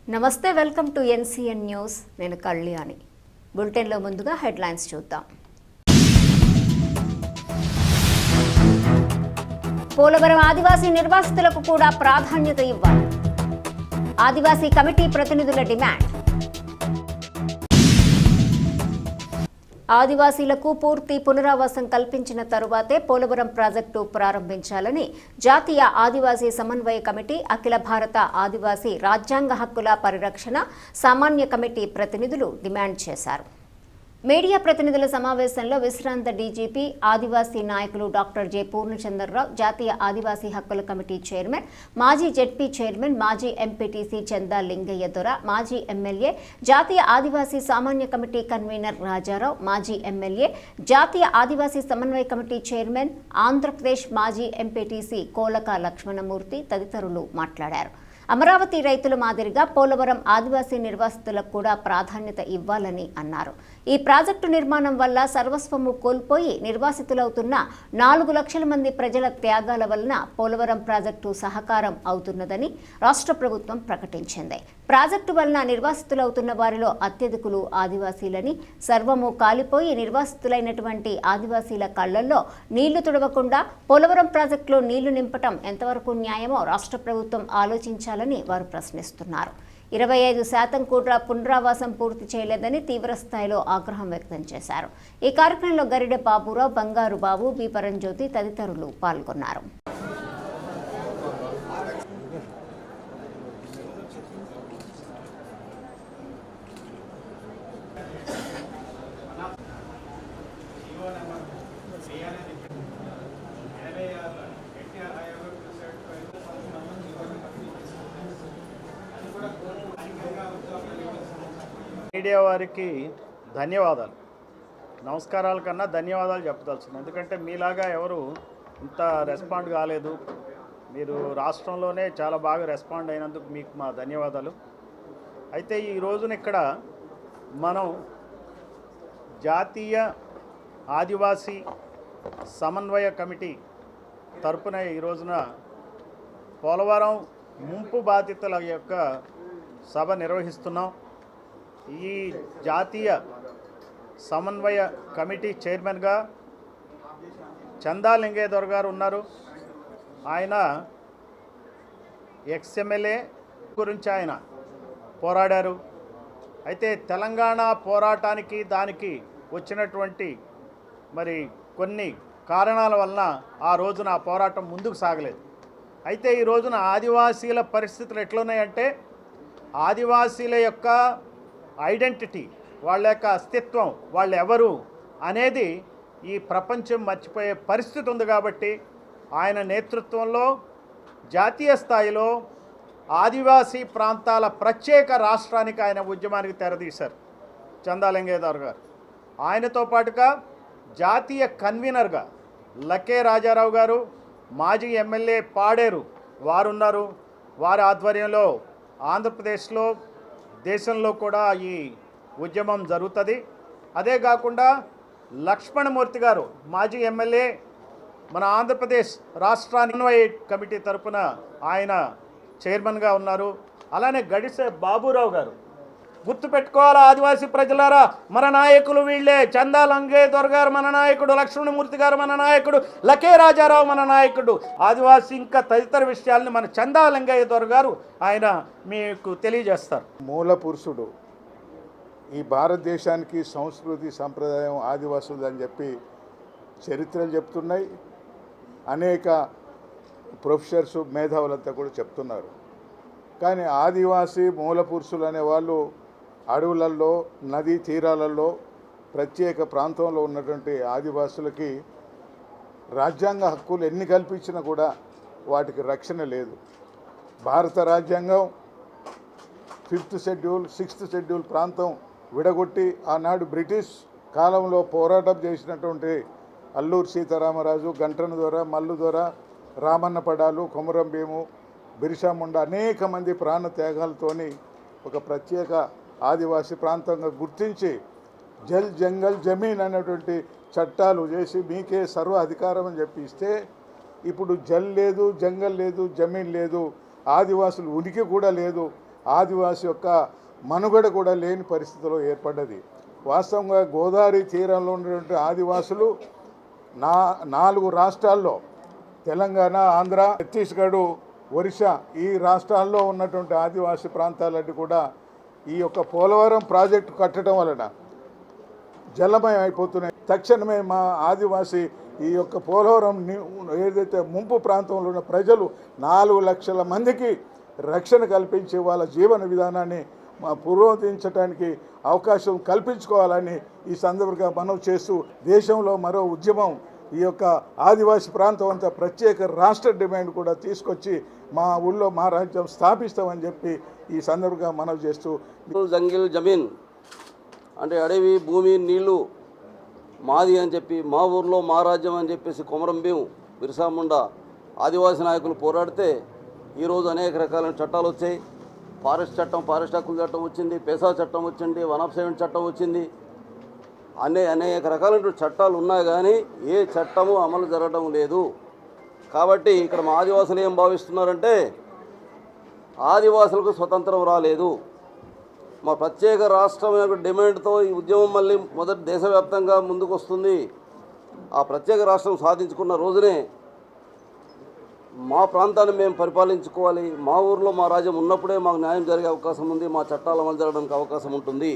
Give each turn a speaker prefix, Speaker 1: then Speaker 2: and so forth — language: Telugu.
Speaker 1: నమస్తే, వెల్కమ్ టు ఎన్సీఎన్ న్యూస్. నేను కళ్యాణి. బులెటిన్లో ముందుగా హెడ్లైన్స్ చూద్దాం. పోలవరం ఆదివాసీ నిర్వాసితులకు కూడా ప్రాధాన్యత ఇవ్వాలి. ఆదివాసీ కమిటీ ప్రతినిధుల డిమాండ్. ఆదివాసీలకు పూర్తి పునరావాసం కల్పించిన తరువాతే పోలవరం ప్రాజెక్టు ప్రారంభించాలని జాతీయ ఆదివాసీ సమన్వయ కమిటీ, అఖిల భారత ఆదివాసీ రాజ్యాంగ హక్కుల పరిరక్షణ సామాన్య కమిటీ ప్రతినిధులు డిమాండ్ చేశారు. మీడియా ప్రతినిధుల సమావేశంలో విశ్రాంత డీజీపీ, ఆదివాసీ నాయకులు డాక్టర్ జె పూర్ణచంద్రరావు, జాతీయ ఆదివాసీ హక్కుల కమిటీ చైర్మన్, మాజీ జెడ్పీ చైర్మన్, మాజీ ఎంపీటీసీ చందా లింగయ్య దొర, మాజీ ఎమ్మెల్యే, జాతీయ ఆదివాసీ సామాన్య కమిటీ కన్వీనర్ రాజారావు, మాజీ ఎమ్మెల్యే, జాతీయ ఆదివాసీ సమన్వయ కమిటీ చైర్మన్, ఆంధ్రప్రదేశ్ మాజీ ఎంపీటీసీ కోలక లక్ష్మణమూర్తి తదితరులు మాట్లాడారు. అమరావతి రైతుల మాదిరిగా పోలవరం ఆదివాసీ నిర్వాసితులకు కూడా ప్రాధాన్యత ఇవ్వాలని అన్నారు. ఈ ప్రాజెక్టు నిర్మాణం వల్ల సర్వస్వము కోల్పోయి నిర్వాసితులవుతున్న 4 లక్షల మంది ప్రజల త్యాగాల వలన పోలవరం ప్రాజెక్టు సహకారం అవుతున్నదని రాష్ట్ర ప్రభుత్వం ప్రకటించింది. ప్రాజెక్టు వలన నిర్వాసితులవుతున్న వారిలో అత్యధికులు ఆదివాసీలని, సర్వము కాలిపోయి నిర్వాసితులైనటువంటి ఆదివాసీల కళ్లల్లో నీళ్లు తుడవకుండా పోలవరం ప్రాజెక్టులో నీళ్లు నింపటం ఎంతవరకు న్యాయమో రాష్ట్ర ప్రభుత్వం ఆలోచించాలని వారు ప్రశ్నిస్తున్నారు. 25% కూడా పునరావాసం పూర్తి చేయలేదని తీవ్ర స్థాయిలో ఆగ్రహం వ్యక్తం చేశారు. ఈ కార్యక్రమంలో గరిడె బాబురావు, బంగారు బాబు, బి పరంజ్యోతి తదితరులు పాల్గొన్నారు.
Speaker 2: మీడియా వారికి ధన్యవాదాలు, నమస్కారాల కన్నా ధన్యవాదాలు చెప్పదలుచున్నాను. ఎందుకంటే మీలాగా ఎవరు ఇంత రెస్పాండ్ కాలేదు. మీరు రాష్ట్రంలోనే చాలా బాగా రెస్పాండ్ అయినందుకు మీకు మా ధన్యవాదాలు. అయితే ఈ రోజున ఇక్కడ మనం జాతీయ ఆదివాసీ సమన్వయ కమిటీ తరపున ఈ రోజున పోలవరం ముంపు బాధితుల యొక్క సభ నిర్వహిస్తున్నాం. ఈ జాతీయ సమన్వయ కమిటీ చైర్మన్గా చందా లింగయ్య దొర గారు ఉన్నారు. ఆయన ఎక్స్ఎమ్మెల్యే గురించి ఆయన పోరాడారు. అయితే తెలంగాణ పోరాటానికి దానికి వచ్చినటువంటి మరి కొన్ని కారణాల వలన ఆ రోజున ఆ పోరాటం ముందుకు సాగలేదు. అయితే ఈ రోజున ఆదివాసీల పరిస్థితులు ఎట్లున్నాయంటే, ఆదివాసీల యొక్క ఐడెంటిటీ, వాళ్ళ యొక్క అస్తిత్వం, వాళ్ళు ఎవరు అనేది ఈ ప్రపంచం మర్చిపోయే పరిస్థితి ఉంది. కాబట్టి ఆయన నేతృత్వంలో జాతీయ స్థాయిలో ఆదివాసీ ప్రాంతాల ప్రత్యేక రాష్ట్రానికి ఆయన ఉద్యమానికి తెరదీశారు చందా లింగయ్య దొర గారు. ఆయనతో పాటుగా జాతీయ కన్వీనర్గా లకే రాజారావు గారు, మాజీ ఎమ్మెల్యే పాడేరు వారున్నారు. వారి ఆధ్వర్యంలో ఆంధ్రప్రదేశ్లో, దేశంలో కూడా ఈ ఉద్యమం జరుగుతుంది. అదే కాకుండా లక్ష్మణమూర్తి గారు మాజీ ఎమ్మెల్యే, మన ఆంధ్రప్రదేశ్ రాష్ట్ర సమన్వయ కమిటీ తరపున ఆయన చైర్మన్గా ఉన్నారు. అలానే గడిసె బాబురావు గారు. గుర్తుపెట్టుకోవాలా ఆదివాసీ ప్రజలారా, మన నాయకులు వీళ్ళే. చందా లింగయ్య దొర గారు మన నాయకుడు, లక్ష్మణమూర్తి గారు మన నాయకుడు, లకే రాజారావు మన నాయకుడు. ఆదివాసీ ఇంకా తదితర విషయాల్ని మన చందా లింగయ్య దొర గారు ఆయన మీకు తెలియజేస్తారు.
Speaker 3: మూల పురుషుడు, ఈ భారతదేశానికి సంస్కృతి సంప్రదాయం ఆదివాసులు అని చెప్పి చరిత్రలు చెప్తున్నాయి. అనేక ప్రొఫెసర్స్, మేధావులంతా కూడా చెప్తున్నారు. కానీ ఆదివాసీ మూల పురుషులు అనేవాళ్ళు అడవులలో, నదీ తీరాలలో, ప్రత్యేక ప్రాంతంలో ఉన్నటువంటి ఆదివాసులకి రాజ్యాంగ హక్కులు ఎన్ని కల్పించినా కూడా వాటికి రక్షణ లేదు. భారత రాజ్యాంగం 5th షెడ్యూల్, 6th షెడ్యూల్ ప్రాంతం విడగొట్టి ఆనాడు బ్రిటిష్ కాలంలో పోరాటం చేసినటువంటి అల్లూరు సీతారామరాజు, గంటన దొర, మల్లు దొర, రామన్న పడాలు, కొమరం భీము, బిర్సా ముండా అనేక మంది ప్రాణ త్యాగాలతోని ఒక ప్రత్యేక ఆదివాసీ ప్రాంతంగా గుర్తించి జల్ జంగల్ జమీన్ అనేటువంటి చట్టాలు చేసి మీకే సర్వ అధికారం అని చెప్పి ఇస్తే, ఇప్పుడు జల్ లేదు, జంగల్ లేదు, జమీన్ లేదు, ఆదివాసులు ఉనికి కూడా లేదు. ఆదివాసి యొక్క మనుగడ కూడా లేని పరిస్థితిలో ఏర్పడ్డది. వాస్తవంగా గోదావరి తీరంలో ఉన్నటువంటి ఆదివాసులు 4 రాష్ట్రాల్లో తెలంగాణ, ఆంధ్ర, ఛత్తీస్గఢ్, ఒరిస్సా ఈ రాష్ట్రాల్లో ఉన్నటువంటి ఆదివాసీ ప్రాంతాలన్నీ కూడా ఈ యొక్క పోలవరం ప్రాజెక్టు కట్టడం వలన జలమయం అయిపోతున్నాయి. తక్షణమే మా ఆదివాసీ ఈ యొక్క పోలవరం ఏదైతే ముంపు ప్రాంతంలో ఉన్న ప్రజలు 4 లక్షల మందికి రక్షణ కల్పించి వాళ్ళ జీవన విధానాన్ని పురోగతించడానికి అవకాశం కల్పించుకోవాలని ఈ సందర్భంగా మనవి చేస్తూ దేశంలో మరో ఉద్యమం ఈ యొక్క ఆదివాసీ ప్రాంతం అంతా ప్రత్యేక రాష్ట్ర డిమాండ్ కూడా తీసుకొచ్చి మా ఊళ్ళో మా రాజ్యం స్థాపిస్తామని చెప్పి ఈ సందర్భంగా మనవి చేస్తూ
Speaker 4: జంగిల్ జమీన్ అంటే అడవి భూమి నీళ్లు మాది అని చెప్పి మా ఊర్లో మా రాజ్యం అని చెప్పేసి కొమరం భీం బిర్సా ముండా ఆదివాసీ నాయకులు పోరాడితే ఈరోజు అనేక రకాలైన చట్టాలు వచ్చాయి. ఫారెస్ట్ చట్టం, ఫారెస్ట్ హక్కుల చట్టం వచ్చింది, పేసా చట్టం వచ్చింది, 107 చట్టం వచ్చింది. అనేక రకాలైన చట్టాలు ఉన్నా కానీ ఏ చట్టము అమలు జరగడం లేదు. కాబట్టి ఇక్కడ మా ఆదివాసులు ఏం భావిస్తున్నారంటే ఆదివాసులకు స్వతంత్రం రాలేదు. మా ప్రత్యేక రాష్ట్రం డిమాండ్తో ఈ ఉద్యమం మళ్ళీ మొదటి దేశవ్యాప్తంగా ముందుకు వస్తుంది. ఆ ప్రత్యేక రాష్ట్రం సాధించుకున్న రోజునే మా ప్రాంతాన్ని మేము పరిపాలించుకోవాలి. మా ఊర్లో మా రాజ్యం ఉన్నప్పుడే మాకు న్యాయం జరిగే అవకాశం ఉంది, మా చట్టాలు అమలు జరగడానికి అవకాశం ఉంటుంది.